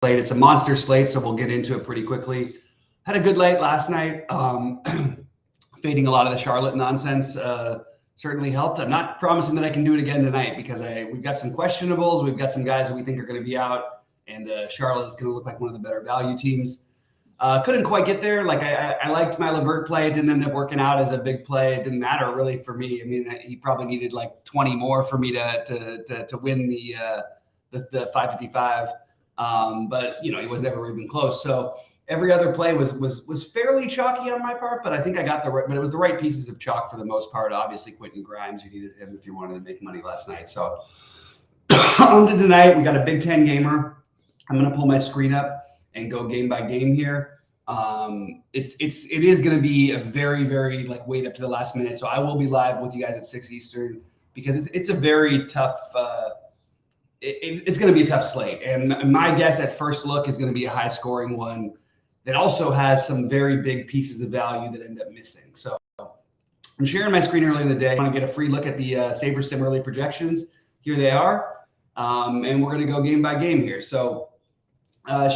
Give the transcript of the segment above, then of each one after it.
slate. It's a monster slate, so we'll get into it pretty quickly. Had a good night last night. Fading a lot of the Charlotte nonsense certainly helped. I'm not promising that I can do it again tonight because we've got some questionables. We've got some guys that we think are going to be out, and Charlotte is going to look like one of the better value teams. Couldn't quite get there. Like I liked my Levert play. It didn't end up working out as a big play. It didn't matter really for me. I mean, he probably needed like 20 more for me to win the 555. But he was never even close. So every other play was fairly chalky on my part, but I think I got but it was the right pieces of chalk for the most part. Obviously, Quentin Grimes, you needed him if you wanted to make money last night. So on to tonight, we got a Big Ten gamer. I'm going to pull my screen up and go game by game here. It is going to be a very, very wait up to the last minute. So I will be live with you guys at 6 Eastern because it's a very tough. It's going to be a tough slate, and my guess at first look is going to be a high scoring one that also has some very big pieces of value that end up missing. So I'm sharing my screen early in the day. I want to get a free look at the SaberSim early projections. Here they are, and we're going to go game by game here. So.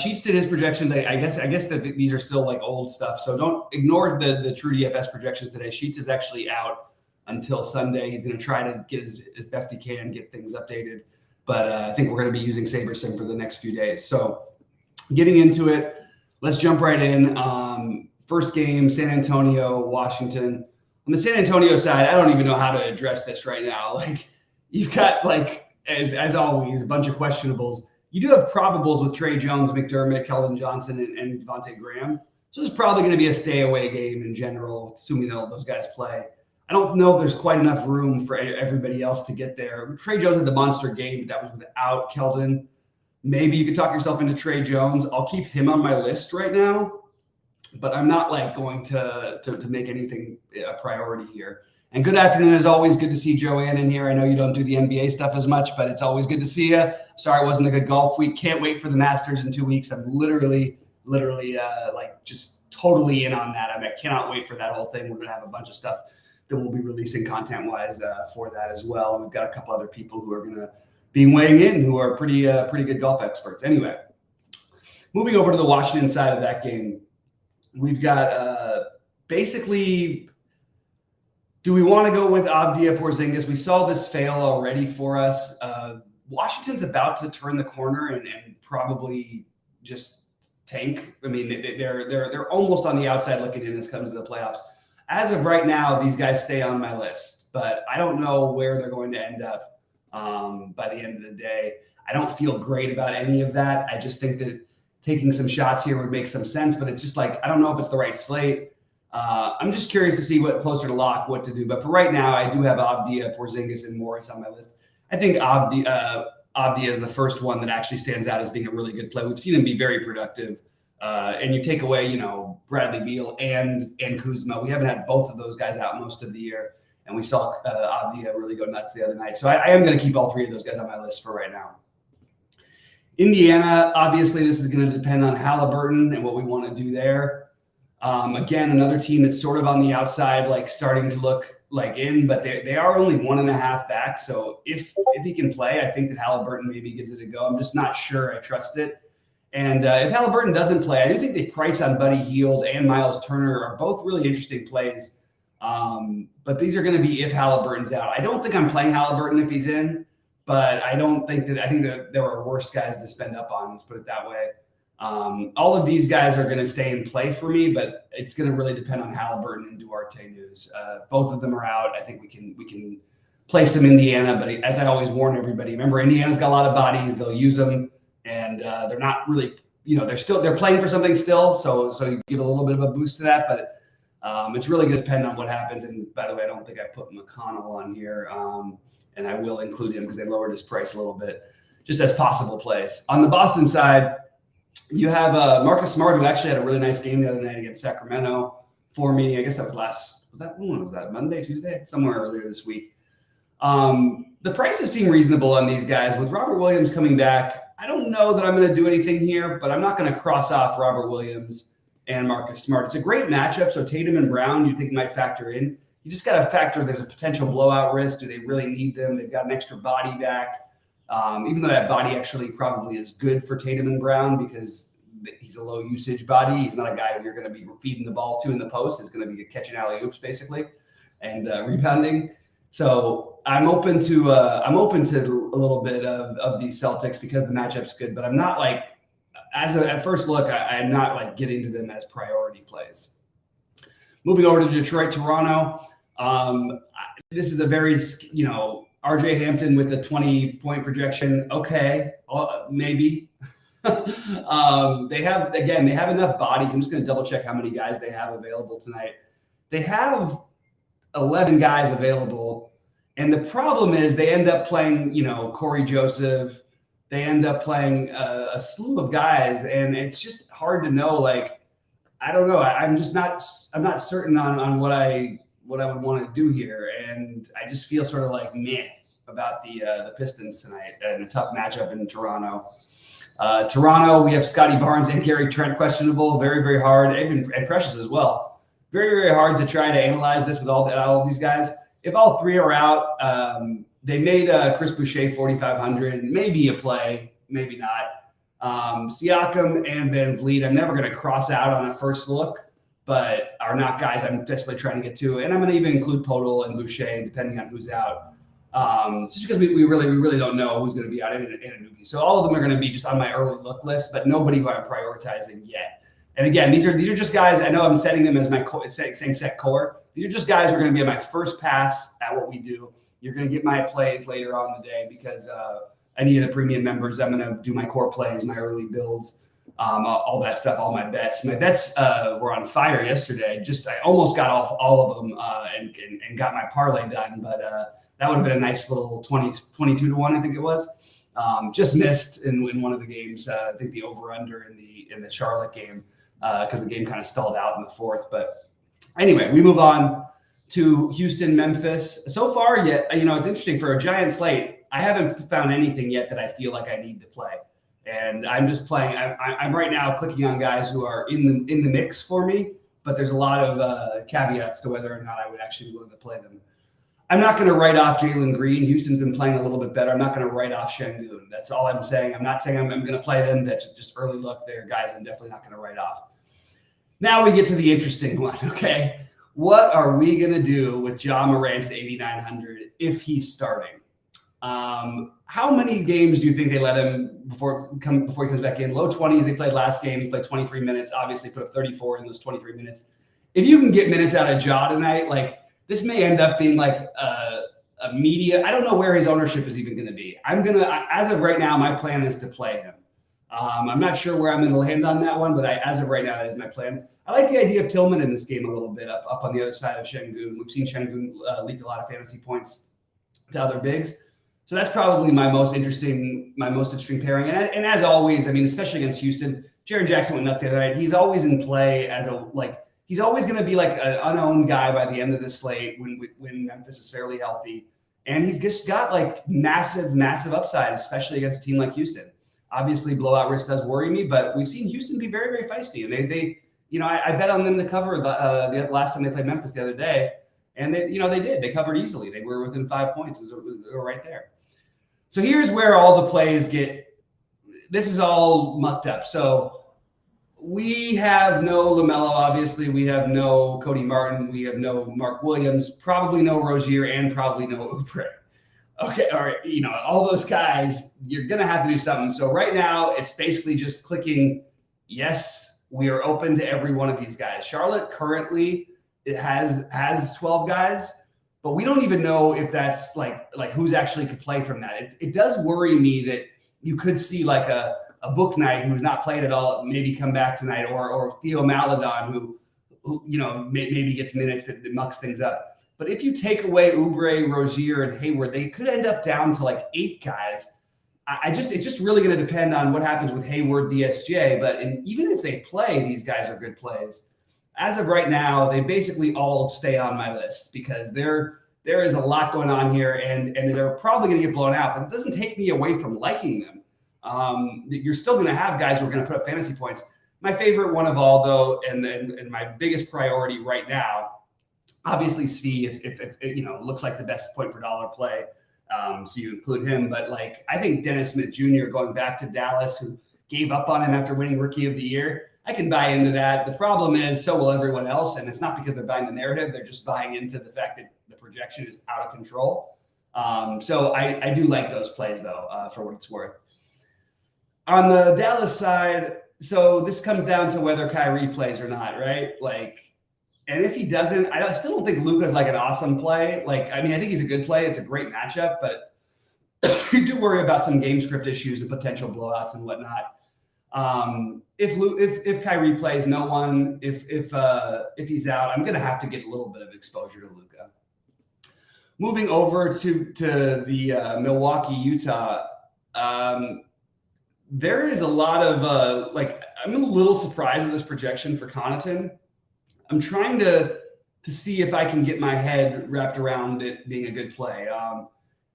Sheets did his projections. I guess that these are still old stuff. So don't ignore the true DFS projections today. Sheets is actually out until Sunday. He's going to try to get as best he can, get things updated. But I think we're going to be using SaberSim for the next few days. So getting into it, let's jump right in. First game, San Antonio, Washington. On the San Antonio side, I don't even know how to address this right now. You've got as always, a bunch of questionables. You do have probables with Trey Jones, McDermott, Kelvin Johnson, and Devontae Graham. So it's probably going to be a stay-away game in general, assuming those guys play. I don't know if there's quite enough room for everybody else to get there. Trey Jones had the monster game, but that was without Keldon. Maybe you could talk yourself into Trey Jones. I'll keep him on my list right now, but I'm not going to make anything a priority here. And good afternoon, as always. Good to see Joanne in here. I know you don't do the NBA stuff as much, but it's always good to see you. Sorry it wasn't a good golf week. Can't wait for the Masters in 2 weeks. I'm literally just totally in on that. I cannot wait for that whole thing. We're going to have a bunch of stuff that we'll be releasing content-wise for that as well. And we've got a couple other people who are going to be weighing in who are pretty good golf experts. Anyway, moving over to the Washington side of that game, we've got basically – do we want to go with Avdia Porzingis? We saw this fail already for us. Washington's about to turn the corner and probably just tank. I mean, they're almost on the outside looking in as it comes to the playoffs. As of right now, these guys stay on my list, but I don't know where they're going to end up by the end of the day. I don't feel great about any of that. I just think that taking some shots here would make some sense, but it's just I don't know if it's the right slate. I'm just curious to see what closer to lock, what to do. But for right now, I do have Avdia, Porzingis, and Morris on my list. I think Avdia is the first one that actually stands out as being a really good play. We've seen him be very productive. And you take away, Bradley Beal and Kuzma. We haven't had both of those guys out most of the year. And we saw Avdia really go nuts the other night. So I am going to keep all three of those guys on my list for right now. Indiana, obviously, this is going to depend on Halliburton and what we want to do there. Again, another team that's sort of on the outside, starting to look in, but they are only 1.5 back. So if he can play, I think that Halliburton maybe gives it a go. I'm just not sure I trust it. And if Halliburton doesn't play, I do think the price on Buddy Hield and Miles Turner are both really interesting plays. But these are going to be if Halliburton's out. I don't think I'm playing Halliburton if he's in, but I think that there are worse guys to spend up on. Let's put it that way. All of these guys are going to stay in play for me, but it's going to really depend on Halliburton and Duarte News. Both of them are out. I think we can play some Indiana, but as I always warn everybody, remember Indiana's got a lot of bodies. They'll use them, and they're not really, they're playing for something still. So you give a little bit of a boost to that, but it's really going to depend on what happens. And by the way, I don't think I put McConnell on here, and I will include him because they lowered his price a little bit, just as possible plays. On the Boston side, you have Marcus Smart, who actually had a really nice game the other night against Sacramento for me. I guess that was when was that? Monday, Tuesday? Somewhere earlier this week. The prices seem reasonable on these guys. With Robert Williams coming back, I don't know that I'm going to do anything here, but I'm not going to cross off Robert Williams and Marcus Smart. It's a great matchup, so Tatum and Brown you think might factor in. You just got to factor there's a potential blowout risk. Do they really need them? They've got an extra body back. Even though that body actually probably is good for Tatum and Brown because he's a low usage body. He's not a guy who you're going to be feeding the ball to in the post. He's going to be catching alley-oops basically and rebounding. So I'm open to a little bit of these Celtics because the matchup's good, but I'm not like at first look, I'm not like getting to them as priority plays. Moving over to Detroit, Toronto. This is a very, RJ Hampton with a 20-point projection. Okay, maybe. They have enough bodies. I'm just going to double check how many guys they have available tonight. They have 11 guys available. And the problem is they end up playing, Corey Joseph. They end up playing a slew of guys. And it's just hard to know, like, I don't know. I'm not certain on what I would want to do here. And I just feel sort of like meh about the Pistons tonight and a tough matchup in Toronto. Toronto, we have Scotty Barnes and Gary Trent questionable. Very, very hard. And Precious as well. Very, very hard to try to analyze this with all of these guys. If all three are out, they made Chris Boucher 4,500. Maybe a play, maybe not. Siakam and Van Vliet, I'm never going to cross out on a first look, but are not guys I'm desperately trying to get to. And I'm going to even include Podol and Boucher, depending on who's out. Just because we really don't know who's going to be out in a newbie. So all of them are going to be just on my early look list, but nobody who I'm prioritizing yet. And again, these are just guys. I know I'm setting them as my saying set core. These are just guys who are going to be at my first pass at what we do. You're going to get my plays later on in the day because any of the premium members, I'm going to do my core plays, my early builds, all that stuff, all my bets. My bets were on fire yesterday. I almost got off all of them and got my parlay done, but that would have been a nice little 22 to 1, I think it was. Just missed in one of the games. I think the over/under in the Charlotte game because the game kind of stalled out in the fourth. But anyway, we move on to Houston, Memphis. So far, yet it's interesting for a giant slate. I haven't found anything yet that I feel like I need to play, and I'm just playing. I'm right now clicking on guys who are in the mix for me, but there's a lot of caveats to whether or not I would actually be willing to play them. I'm not going to write off Jalen Green. Houston's been playing a little bit better. I'm not going to write off Şengün. That's all I'm saying. I'm not saying I'm going to play them. That's just early look. They're guys I'm definitely not going to write off. Now we get to the interesting one, okay? What are we going to do with Ja Morant at 8,900 if he's starting? How many games do you think they let him before he comes back in? Low 20s. They played last game. He played 23 minutes. Obviously put up 34 in those 23 minutes. If you can get minutes out of Ja tonight, like, this may end up being like a media. I don't know where his ownership is even going to be. As of right now, my plan is to play him. I'm not sure where I'm going to land on that one, but as of right now, that is my plan. I like the idea of Tillman in this game a little bit up on the other side of Şengün. We've seen Şengün leak a lot of fantasy points to other bigs. So that's probably my most interesting pairing. And as always, I mean, especially against Houston, Jaren Jackson went up the other night. He's always in play as he's always going to be like an unowned guy by the end of the slate when Memphis is fairly healthy. And he's just got like massive, massive upside, especially against a team like Houston. Obviously, blowout risk does worry me, but we've seen Houston be very, very feisty. And they I bet on them to cover the last time they played Memphis the other day. And they did. They covered easily. They were within 5 points. They were right there. So here's where all the plays this is all mucked up. So we have no LaMelo, obviously. We have no Cody Martin. We have no Mark Williams, probably no Rozier, and probably no Oubre. Okay, all right. All those guys, you're going to have to do something. So right now, it's basically just clicking, yes, we are open to every one of these guys. Charlotte currently has 12 guys, but we don't even know if that's like who's actually could play from that. It does worry me that you could see like a Book Knight who's not played at all, maybe come back tonight, or Theo Maledon who maybe gets minutes that mucks things up. But if you take away Oubre, Rozier, and Hayward, they could end up down to like 8 guys. It's just really going to depend on what happens with Hayward, DSJ. But even if they play, these guys are good plays. As of right now, they basically all stay on my list because there is a lot going on here, and they're probably going to get blown out. But it doesn't take me away from liking them. You're still going to have guys who are going to put up fantasy points. My favorite one of all, though, and my biggest priority right now, obviously Svi, if looks like the best point per dollar play. So you include him. But like, I think Dennis Smith Jr. going back to Dallas, who gave up on him after winning Rookie of the Year, I can buy into that. The problem is, so will everyone else. And it's not because they're buying the narrative. They're just buying into the fact that the projection is out of control. So I do like those plays, though, for what it's worth. On the Dallas side, so this comes down to whether Kyrie plays or not, right? Like, and if he doesn't, I still don't think Luka's like an awesome play. Like, I mean, I think he's a good play. It's a great matchup, but you do worry about some game script issues and potential blowouts and whatnot. If Kyrie plays, no one. If he's out, I'm going to have to get a little bit of exposure to Luka. Moving over to the Milwaukee, Utah. There is a lot of I'm a little surprised at this projection for Connaughton. I'm trying to see if I can get my head wrapped around it being a good play.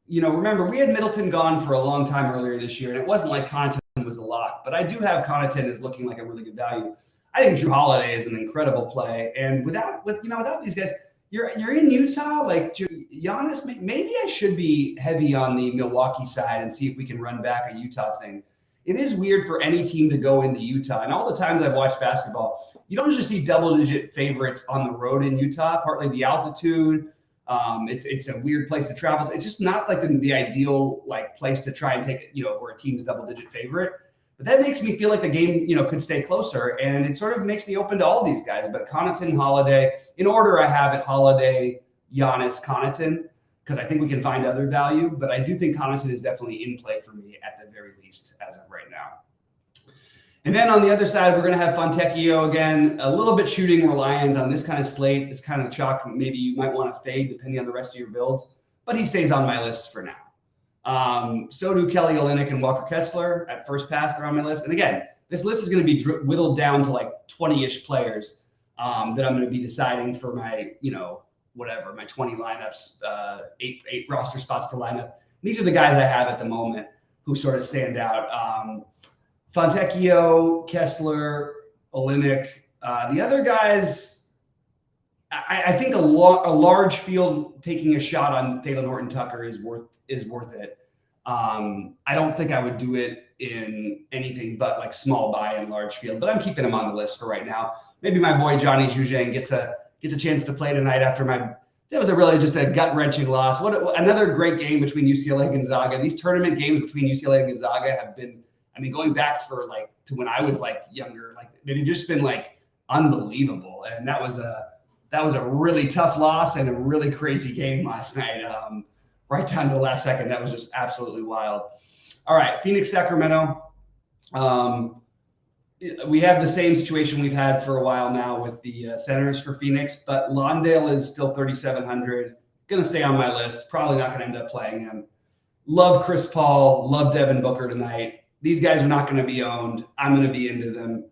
Remember, we had Middleton gone for a long time earlier this year, and it wasn't like Connaughton was a lock, but I do have Connaughton as looking like a really good value. I think Drew Holiday is an incredible play, and without these guys, you're in Utah, like Giannis. Maybe I should be heavy on the Milwaukee side and see if we can run back a Utah thing. It is weird for any team to go into Utah, and all the times I've watched basketball, you don't usually see double-digit favorites on the road in Utah. Partly the altitude. It's a weird place to travel. It's just not like the ideal place to try and take where a team's double-digit favorite. But that makes me feel like the game could stay closer, and it sort of makes me open to all these guys. But Connaughton, Holiday, in order I have it: Holiday, Giannis, Connaughton, because I think we can find other value. But I do think Connaughton is definitely in play for me at the very least as of right now. And then on the other side, we're going to have Fontecchio again, a little bit shooting reliant on this kind of slate. It's kind of chalk. Maybe you might want to fade depending on the rest of your builds, but he stays on my list for now. So do Kelly Olynyk and Walker Kessler at first pass. They're on my list. And again, this list is going to be whittled down to like 20-ish players that I'm going to be deciding for my, my 20 lineups, eight roster spots per lineup. These are the guys I have at the moment who sort of stand out. Fontecchio, Kessler, Olynyk. The other guys, I think a large field taking a shot on Taylor Horton-Tucker is worth it. I don't think I would do it in anything but like small buy and large field, but I'm keeping him on the list for right now. Maybe my boy Johnny Juzang gets a chance to play tonight after that was just a gut-wrenching loss. Another great game between UCLA and Gonzaga. These tournament games between UCLA and Gonzaga have been, going back to when I was younger, they've just been unbelievable. And that was a really tough loss and a really crazy game last night. Right down to the last second. That was just absolutely wild. All right, Phoenix, Sacramento. We have the same situation we've had for a while now with the centers for Phoenix, but Londale is still 3,700. Going to stay on my list. Probably not going to end up playing him. Love Chris Paul. Love Devin Booker tonight. These guys are not going to be owned. I'm going to be into them.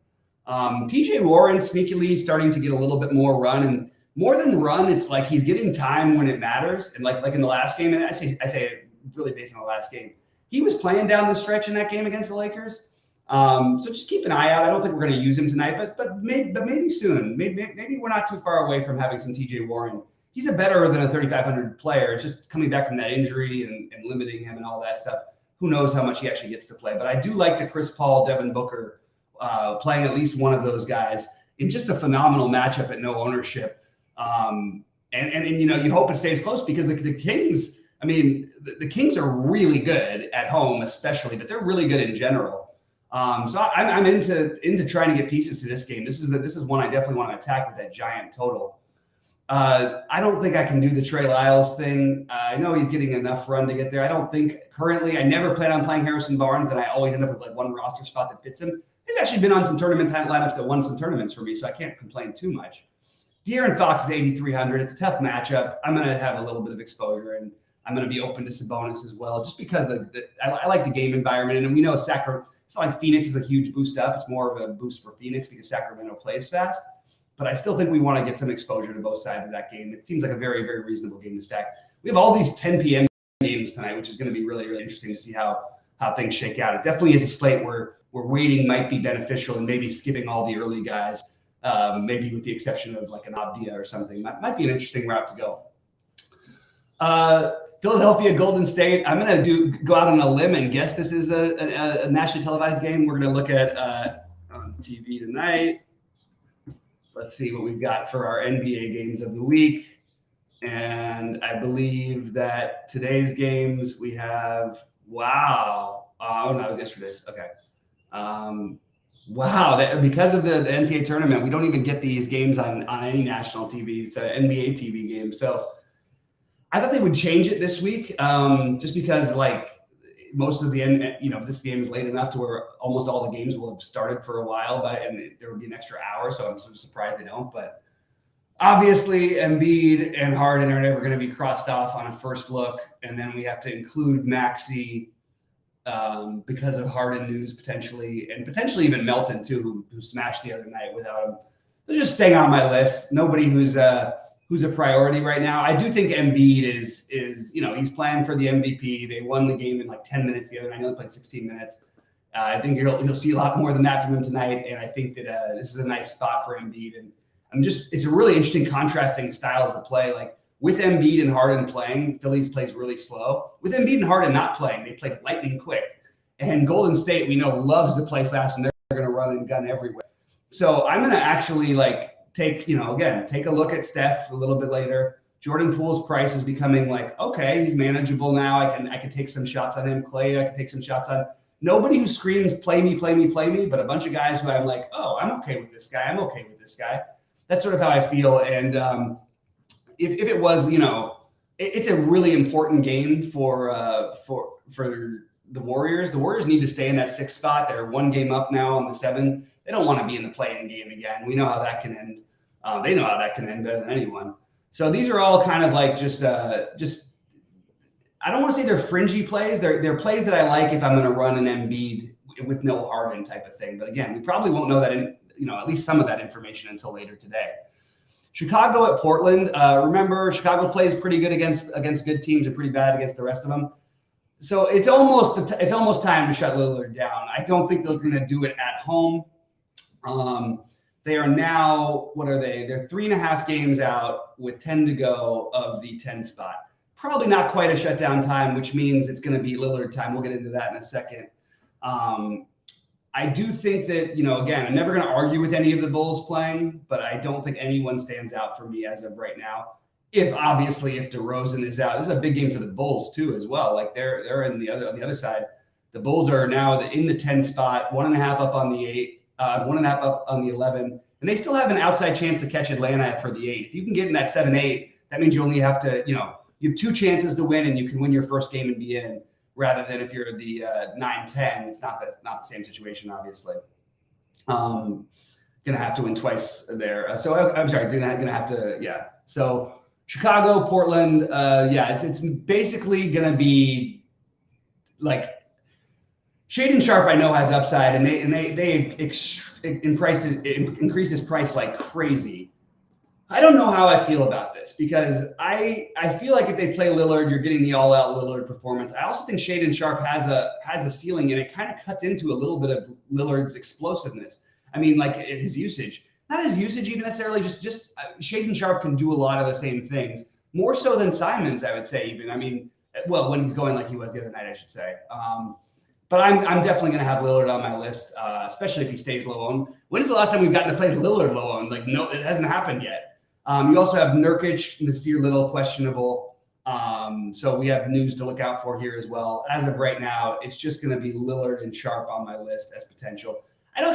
TJ Warren sneakily starting to get a little bit more run, and more than run, it's like he's getting time when it matters. And like in the last game, and I say it really based on the last game, he was playing down the stretch in that game against the Lakers. So just keep an eye out. I don't think we're going to use him tonight, but maybe soon. Maybe we're not too far away from having some TJ Warren. He's a better than a 3,500 player. It's just coming back from that injury and limiting him and all that stuff. Who knows how much he actually gets to play. But I do like the Chris Paul, Devin Booker playing at least one of those guys in just a phenomenal matchup at no ownership. And you hope it stays close because the Kings, the Kings are really good at home especially, but they're really good in general. So I'm into trying to get pieces to this game. This is one I definitely want to attack with that giant total. I don't think I can do the Trey Lyles thing. I know he's getting enough run to get there. I don't think currently, I never plan on playing Harrison Barnes, and I always end up with one roster spot that fits him. He's actually been on some tournament lineups that won some tournaments for me, so I can't complain too much. De'Aaron Fox is 8,300. It's a tough matchup. I'm going to have a little bit of exposure, and I'm going to be open to Sabonis as well, just because I like the game environment. And we know it's not like Phoenix is a huge boost up. It's more of a boost for Phoenix because Sacramento plays fast. But I still think we want to get some exposure to both sides of that game. It seems like a very, very reasonable game to stack. We have all these 10 p.m. games tonight, which is going to be really, really interesting to see how things shake out. It definitely is a slate where waiting might be beneficial and maybe skipping all the early guys, maybe with the exception of like an Abdia or something. Might be an interesting route to go. Philadelphia, Golden State. I'm going to go out on a limb and guess this is a nationally televised game. We're going to look at on TV tonight. Let's see what we've got for our NBA games of the week. And I believe that today's games we have, wow. Oh, no, it was yesterday's. Okay. Wow. Because of the NCAA tournament, we don't even get these games on any national TVs, NBA TV games. So I thought they would change it this week, just because like most of this game is late enough to where almost all the games will have started for a while, and there would be an extra hour. So I'm sort of surprised they don't. But obviously, Embiid and Harden are never going to be crossed off on a first look, and then we have to include Maxey because of Harden news potentially, and potentially even Melton too, who smashed the other night without him. They're just staying on my list. Nobody who's a priority right now. I do think Embiid is he's playing for the MVP. They won the game in like 10 minutes the other night. He only played 16 minutes. I think you'll see a lot more than that from him tonight, and I think that this is a nice spot for Embiid. And it's a really interesting contrasting styles of play. Like with Embiid and Harden playing, Phillies plays really slow. With Embiid and Harden not playing, they play lightning quick. And Golden State, we know, loves to play fast, and they're going to run and gun everywhere. So I'm going to actually take a look at Steph a little bit later. Jordan Poole's price is becoming okay, he's manageable now. I can take some shots on him. Clay, I can take some shots on. Nobody who screams, play me, play me, play me, but a bunch of guys who I'm like, oh, I'm okay with this guy. I'm okay with this guy. That's sort of how I feel. And if it was, it's a really important game for the Warriors. The Warriors need to stay in that 6th spot. They're 1 game up now on the 7. They don't want to be in the play-in game again. We know how that can end. They know how that can end better than anyone. So these are all kind of just I don't want to say they're fringy plays. They're plays that I like if I'm going to run an Embiid with no Harden type of thing. But again, we probably won't know that at least some of that information until later today. Chicago at Portland. Remember, Chicago plays pretty good against good teams and pretty bad against the rest of them. So it's almost time to shut Lillard down. I don't think they're going to do it at home. They are now, what are they? They're 3.5 games out with 10 to go of the 10 spot. Probably not quite a shutdown time, which means it's going to be Lillard time. We'll get into that in a second. I do think that, again, I'm never going to argue with any of the Bulls playing, but I don't think anyone stands out for me as of right now. If DeRozan is out, this is a big game for the Bulls too, as well. Like they're on the other side. The Bulls are now in the 10 spot, 1.5 up on the 8, 1.5 up on the 11, and they still have an outside chance to catch Atlanta for the 8. If you can get in that 7-8, that means you only have to, you have 2 chances to win, and you can win your first game and be in. Rather than if you're the 9-10, it's not the same situation, obviously. Gonna have to win twice there. I'm sorry, gonna have to, yeah. So Chicago, Portland, it's basically gonna be like Shaedon Sharpe. I know has upside, and they increased his price like crazy. I don't know how I feel about this because I feel like if they play Lillard, you're getting the all-out Lillard performance. I also think Shaedon Sharpe has a ceiling, and it kind of cuts into a little bit of Lillard's explosiveness. I mean, like his usage. Not his usage even necessarily, just Shaedon Sharpe can do a lot of the same things, more so than Simons, I would say even. I mean, well, when he's going like he was the other night, I should say. But I'm definitely going to have Lillard on my list, especially if he stays low owned. When's the last time we've gotten to play Lillard low owned? No, it hasn't happened yet. You also have Nurkic, Nasir Little questionable. So we have news to look out for here as well. As of right now, it's just going to be Lillard and Sharpe on my list as potential.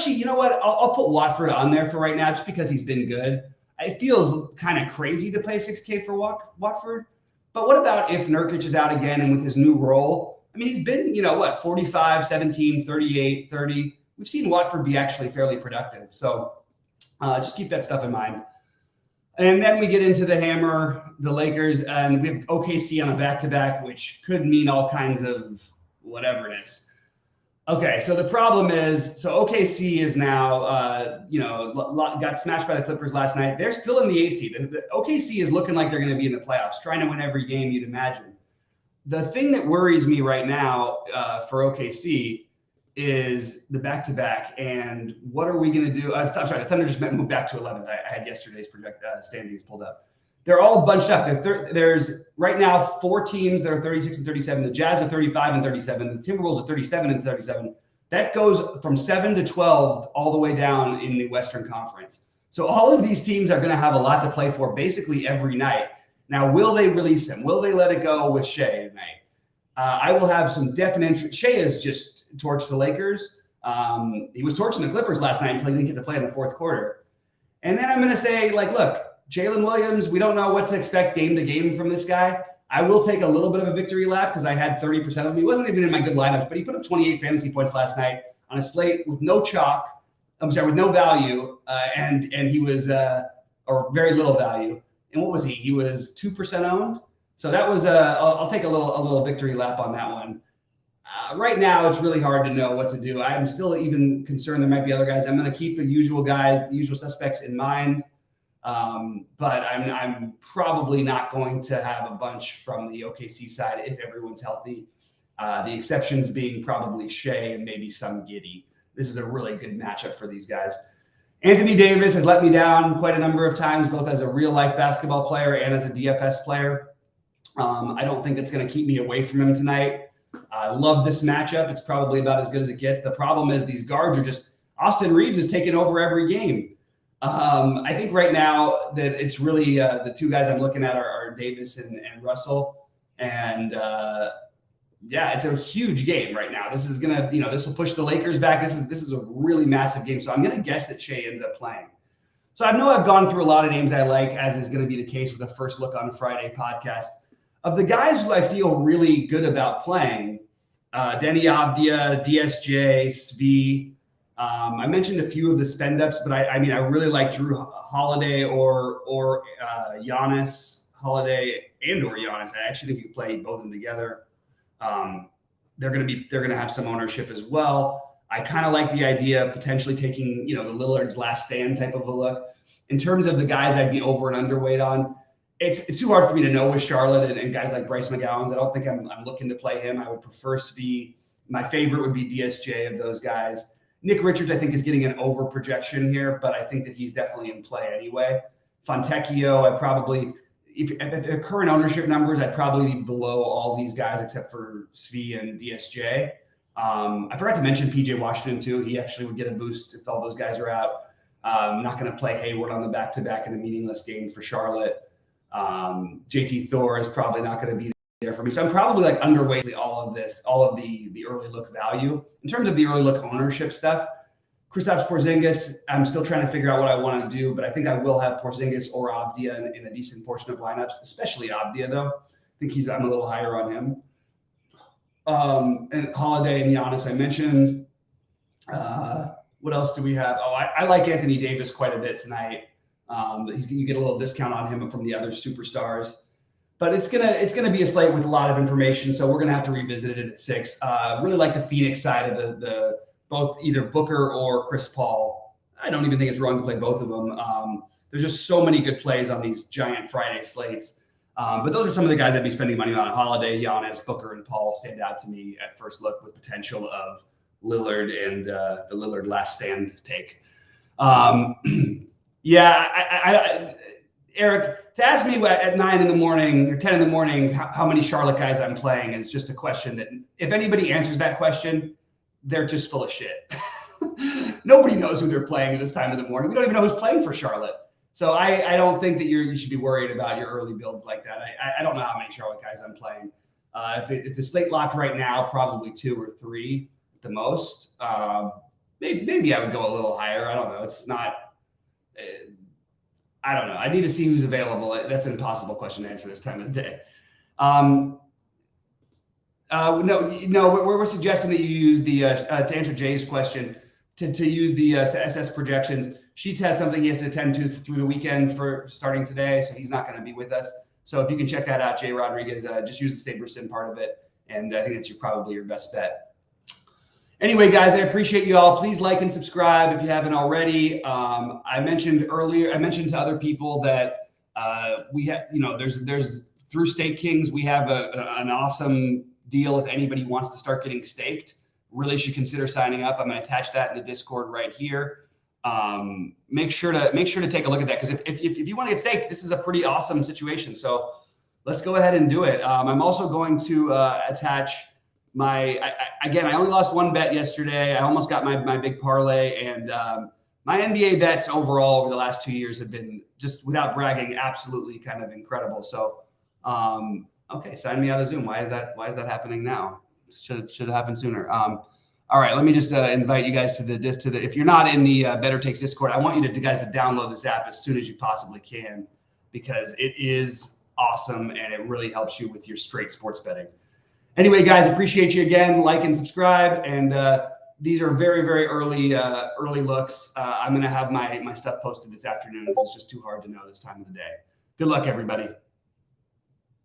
You know what? I'll put Watford on there for right now just because he's been good. It feels kind of crazy to pay 6K for Watford. But what about if Nurkic is out again and with his new role? I mean, he's been, 45, 17, 38, 30. We've seen Watford be actually fairly productive. So just keep that stuff in mind. And then we get into the hammer, the Lakers, and we have OKC on a back-to-back, which could mean all kinds of whateverness. Okay, so the problem is, OKC is now, got smashed by the Clippers last night. They're still in the 8th seed. The OKC is looking like they're going to be in the playoffs, trying to win every game you'd imagine. The thing that worries me right now for OKC is the back-to-back, and what are we going to do? I'm sorry, the Thunder just moved back to 11th. I had yesterday's standings pulled up. they're all bunched up. There's right now 4 teams that are 36 and 37. The Jazz are 35 and 37. The Timberwolves are 37 and 37. That goes from 7 to 12 all the way down in the Western Conference. So all of these teams are going to have a lot to play for basically every night. Now, will they release him? Will they let it go with Shea tonight? I will have some definite interest. Shea has just torched the Lakers. He was torching the Clippers last night until he didn't get to play in the fourth quarter. And then I'm going to say, like, look, Jalen Williams, we don't know what to expect game to game from this guy. I will take a little bit of a victory lap because I had 30% of him. He wasn't even in my good lineups, but he put up 28 fantasy points last night on a slate with no chalk. With no value, and he was or very little value. And what was he? He was 2% owned. So that was I'll take a little victory lap on that one. Right now, it's really hard to know what to do. I'm still even concerned there might be other guys. I'm going to keep the usual guys, the usual suspects in mind. But I'm probably not going to have a bunch from the OKC side if everyone's healthy. The exceptions being probably Shea and maybe some Giddey. This is a really good matchup for these guys. Anthony Davis has let me down quite a number of times, both as a real-life basketball player and as a DFS player. I don't think it's going to keep me away from him tonight. I love this matchup. It's probably about as good as it gets. The problem is these guards are just – Austin Reeves is taking over every game. I think right now that it's really the two guys I'm looking at are Davis and Russell. And it's a huge game right now. This is gonna, this will push the Lakers back. This is a really massive game. So I'm gonna guess that Shea ends up playing. So I know I've gone through a lot of names I like, as is going to be the case with the First Look on Friday podcast. Of the guys who I feel really good about playing, Denny Avdia, DSJ, Svi. I mentioned a few of the spend ups, but I really like Drew Holiday or Giannis Holiday or Giannis. I actually think you could play both of them together. They're going to have some ownership as well. I kind of like the idea of potentially taking, the Lillard's last stand type of a look. In terms of the guys I'd be over and underweight on, it's too hard for me to know with Charlotte and guys like Bryce McGowan's. I don't think I'm looking to play him. I would prefer Svi. My favorite would be DSJ of those guys. Nick Richards, I think, is getting an over projection here, but I think that he's definitely in play anyway. Fontecchio, at the current ownership numbers, I'd probably be below all these guys except for Svi and DSJ. I forgot to mention PJ Washington too. He actually would get a boost if all those guys are out. I'm not going to play Hayward on the back-to-back in a meaningless game for Charlotte. JT Thor is probably not going to be there for me. So I'm probably like underweight all of the early look value. In terms of the early look ownership stuff, Kristaps Porzingis, I'm still trying to figure out what I want to do, but I think I will have Porzingis or Avdia in a decent portion of lineups, especially Avdia though. I think I'm a little higher on him. And Holiday and Giannis I mentioned. What else do we have? I like Anthony Davis quite a bit tonight. You get a little discount on him from the other superstars. But it's gonna be a slate with a lot of information, so we're gonna have to revisit it at 6. Really like the Phoenix side of the both either Booker or Chris Paul. I don't even think it's wrong to play both of them. There's just so many good plays on these giant Friday slates. But those are some of the guys I'd be spending money on. Holiday, Giannis, Booker, and Paul stand out to me at first look with potential of Lillard and the Lillard last stand take. Eric, to ask me at 9 in the morning or 10 in the morning how many Charlotte guys I'm playing is just a question that if anybody answers that question, they're just full of shit. Nobody knows who they're playing at this time of the morning. We don't even know who's playing for Charlotte. So I don't think that you should be worried about your early builds like that. I don't know how many Charlotte guys I'm playing. If the slate locked right now, probably 2 or 3 at the most. Maybe I would go a little higher. I don't know. It's not. I don't know. I need to see who's available. That's an impossible question to answer this time of the day. We're suggesting that you use the to answer Jay's question to use the SS projections. Sheets has something he has to attend to through the weekend for starting today, so he's not going to be with us. So if you can check that out, Jay Rodriguez, just use the SaberSim part of it, and I think it's probably your best bet. Anyway, guys, I appreciate you all. Please like and subscribe if you haven't already. I mentioned to other people that we have, there's through Stake Kings, we have an awesome deal. If anybody wants to start getting staked, really should consider signing up. I'm going to attach that in the Discord right here. make sure to take a look at that, because if you want to get staked, this is a pretty awesome situation. So let's go ahead and do it. I'm also going to attach my again. I only lost one bet yesterday. I almost got my big parlay, and my NBA bets overall over the last 2 years have been, just without bragging, absolutely kind of incredible. So okay, sign me out of Zoom. Why is that happening now? Should have happened sooner. All right, let me just invite you guys to the. If you're not in the Better Takes Discord, I want you guys to download this app as soon as you possibly can, because it is awesome and it really helps you with your straight sports betting. Anyway, guys, appreciate you again. Like and subscribe. And these are very, very early looks. I'm going to have my stuff posted this afternoon because it's just too hard to know this time of the day. Good luck, everybody.